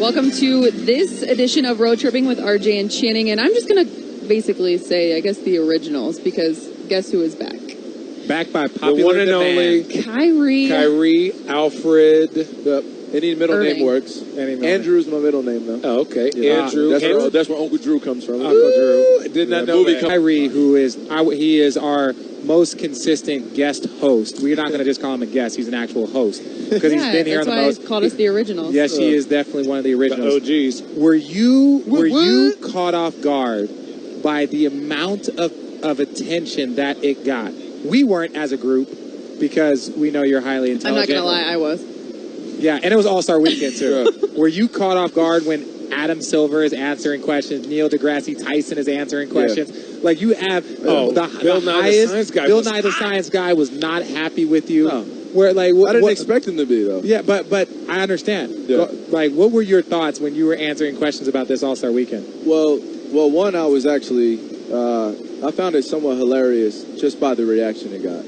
Welcome to this edition of Road Tripping with RJ and Channing, and I'm just going to basically say, I guess, the originals, because guess who is back? Back by popular the one and demand. only Kyrie Alfred. Any middle Irving. name works. Andrew is my middle name, though. Oh, okay. Yeah. Andrew. That's where Uncle Drew comes from. Uncle Drew. I did not know that. Kyrie, who is he is our most consistent guest host. We're not going to just call him a guest. He's an actual host. Because he's been here on the most. That's why called us the originals. Yes, he is definitely one of the originals. The OGs. Were you caught off guard by the amount of attention that it got? We weren't as a group because we know you're highly intelligent. I'm not going to lie, I was. Yeah, and it was All-Star Weekend, too. Were you caught off guard when Adam Silver is answering questions, Neil deGrasse Tyson is answering questions? Yeah. Like, you have Bill Nye the Science Guy was not happy with you. No. Where, like, I didn't expect him to be, though. Yeah, but I understand. Yeah. Like, what were your thoughts when you were answering questions about this All-Star Weekend? Well, one, I was actually, I found it somewhat hilarious just by the reaction it got.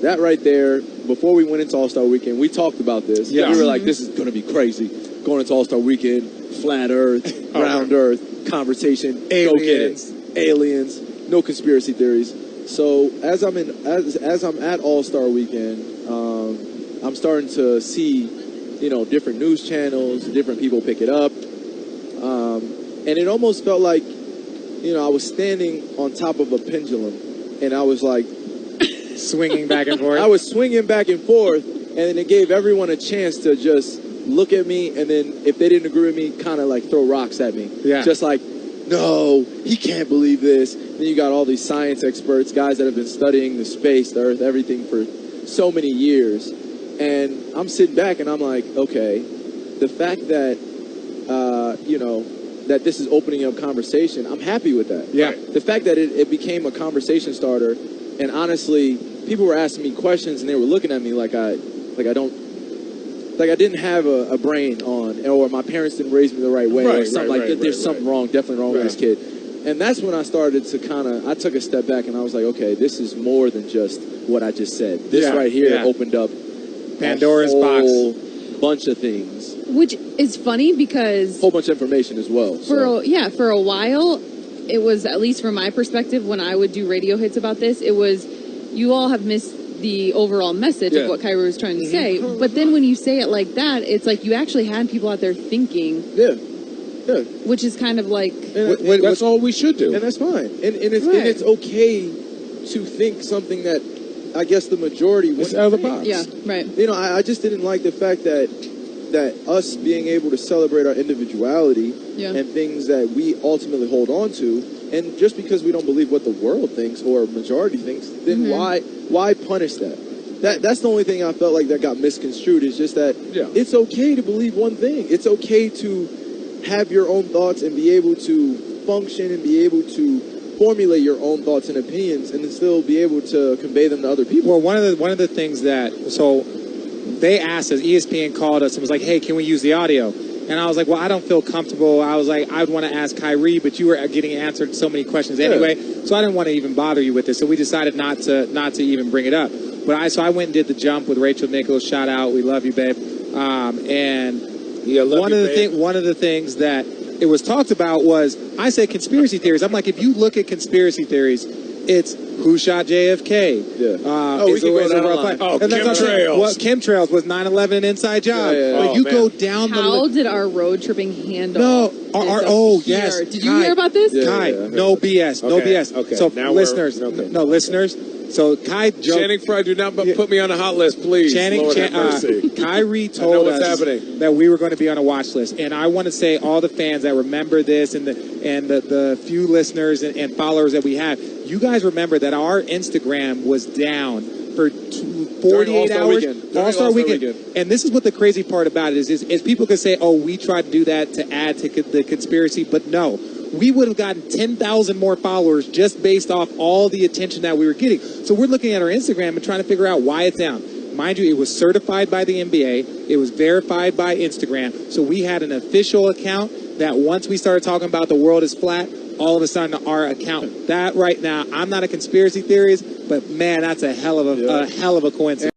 That right there, before we went into All-Star Weekend, we talked about this. Yeah. We were like, this is going to be crazy. Going into All-Star Weekend, flat Earth, round Earth, conversation, aliens. go get it. Aliens, no conspiracy theories. So as I'm at All-Star Weekend, I'm starting to see, different news channels, different people pick it up. And it almost felt like, I was standing on top of a pendulum, and I was like, swinging back and forth. I was swinging back and forth, and then it gave everyone a chance to just look at me, and then if they didn't agree with me, kind of like throw rocks at me. Yeah. Just like, no, he can't believe this. And then you got all these science experts, guys that have been studying the space, the Earth, everything for so many years. And I'm sitting back, and I'm like, okay, the fact that, that this is opening up conversation, I'm happy with that. Yeah. The fact that it became a conversation starter. And honestly, people were asking me questions, and they were looking at me like I didn't have a brain on, or my parents didn't raise me the right way, or something there's something wrong, definitely wrong with this kid. And that's when I started to I took a step back, and I was like, okay, this is more than just what I just said. This right here opened up Pandora's a box. whole bunch of things. Which is funny because... Whole bunch of information as well. For a while... It was, at least from my perspective, when I would do radio hits about this, it was, you all have missed the overall message of what Kyrie was trying to say. But then when you say it like that, it's like you actually had people out there thinking. Yeah. Which is kind of like... That's all we should do. And that's fine. And it's okay to think something that I guess the majority wouldn't out of the box. Yeah, right. I just didn't like the fact that us being able to celebrate our individuality and things that we ultimately hold on to, and just because we don't believe what the world thinks or majority thinks, then why punish that? That's the only thing I felt like that got misconstrued, is just that it's okay to believe one thing. It's okay to have your own thoughts and be able to function and be able to formulate your own thoughts and opinions and then still be able to convey them to other people. Well, one of the things that, so they asked us, ESPN called us and was like, hey, can we use the audio? And I was like, well, I don't feel comfortable. I was like, I would want to ask Kyrie, but you were getting answered so many questions anyway, so I didn't want to even bother you with this. So we decided not to even bring it up. But I went and did the jump with Rachel Nichols. Shout out, we love you, babe. And one of the things that it was talked about was, I said conspiracy theories. I'm like, if you look at conspiracy theories, it's who shot JFK. Yeah. We can go down the line. Chemtrails. Chemtrails was 9/11 an inside job. Yeah. Go down the How did our road tripping handle? No, yes. Did you hear about this? Yeah, Kai, no BS, no BS. Okay. So now listeners, so Kai joked. Channing Frye, do not put me on a hot list, please. Kyrie told us that we were going to be on a watch list, and I want to say all the fans that remember this, and the few listeners and followers that we have, you guys remember that our Instagram was down for 48 hours. All-Star weekend. And this is what the crazy part about it is people could say, oh, we tried to do that to add to the conspiracy, but no. We would have gotten 10,000 more followers just based off all the attention that we were getting. So we're looking at our Instagram and trying to figure out why it's down. Mind you, it was certified by the NBA. It was verified by Instagram. So we had an official account that once we started talking about the world is flat, all of a sudden our account. That right now, I'm not a conspiracy theorist, but man, that's a hell of a coincidence.